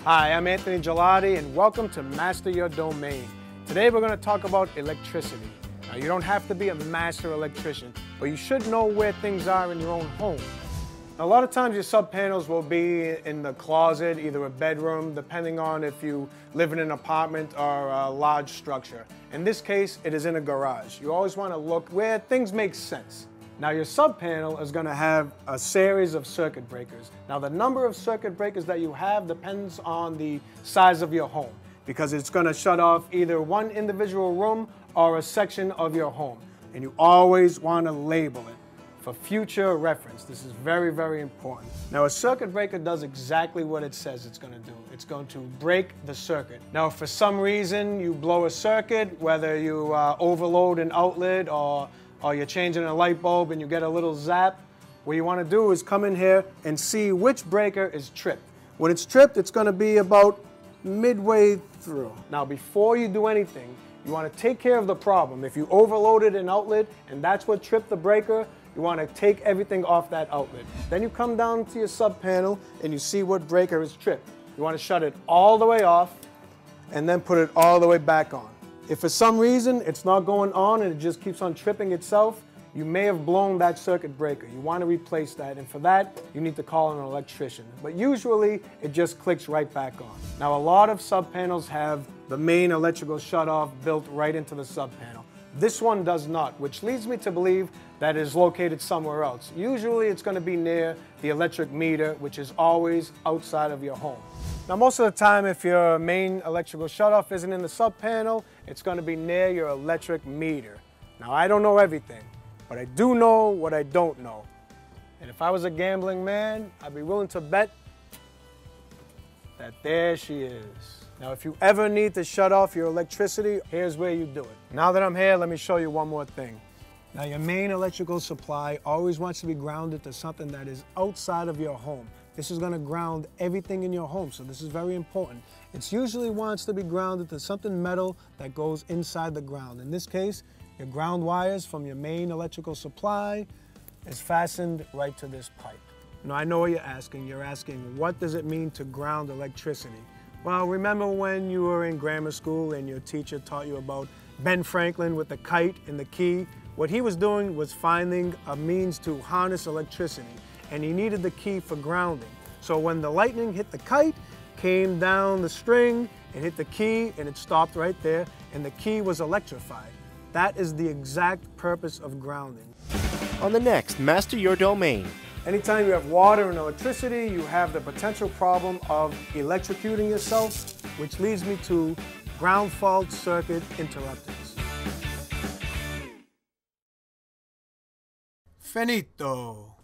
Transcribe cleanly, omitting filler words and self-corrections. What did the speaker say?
Hi, I'm Anthony Gilardi and welcome to Master Your Domain. Today we're going to talk about electricity. Now you don't have to be a master electrician, but you should know where things are in your own home. Now, a lot of times your sub panels will be in the closet, either a bedroom, depending on if you live in an apartment or a large structure. In this case, it is in a garage. You always want to look where things make sense. Now your sub panel is going to have a series of circuit breakers. Now the number of circuit breakers that you have depends on the size of your home, because it's going to shut off either one individual room or a section of your home. And you always want to label it for future reference. This is very, very important. Now a circuit breaker does exactly what it says it's going to do. It's going to break the circuit. Now if for some reason you blow a circuit, whether you overload an outlet or you're changing a light bulb and you get a little zap, what you want to do is come in here and see which breaker is tripped. When it's tripped, it's going to be about midway through. Now before you do anything, you want to take care of the problem. If you overloaded an outlet and that's what tripped the breaker, you want to take everything off that outlet. Then you come down to your sub panel and you see what breaker is tripped. You want to shut it all the way off and then put it all the way back on. If for some reason it's not going on and it just keeps on tripping itself, you may have blown that circuit breaker. You want to replace that, and for that, you need to call an electrician. But usually, it just clicks right back on. Now, a lot of sub panels have the main electrical shutoff built right into the sub panel. This one does not, which leads me to believe that it is located somewhere else. Usually, it's going to be near the electric meter, which is always outside of your home. Now, most of the time, if your main electrical shutoff isn't in the sub panel, it's going to be near your electric meter. Now, I don't know everything, but I do know what I don't know. And if I was a gambling man, I'd be willing to bet that there she is. Now, if you ever need to shut off your electricity, here's where you do it. Now that I'm here, let me show you one more thing. Now, your main electrical supply always wants to be grounded to something that is outside of your home. This is going to ground everything in your home, so this is very important. It usually wants to be grounded to something metal that goes inside the ground. In this case, your ground wires from your main electrical supply is fastened right to this pipe. Now, I know what you're asking. You're asking, what does it mean to ground electricity? Well, remember when you were in grammar school and your teacher taught you about Ben Franklin with the kite and the key? What he was doing was finding a means to harness electricity, and he needed the key for grounding. So when the lightning hit the kite, came down the string, and hit the key, and it stopped right there, and the key was electrified. That is the exact purpose of grounding. On the next Master Your Domain. Anytime you have water and electricity, you have the potential problem of electrocuting yourself, which leads me to ground fault circuit interrupters. Finito.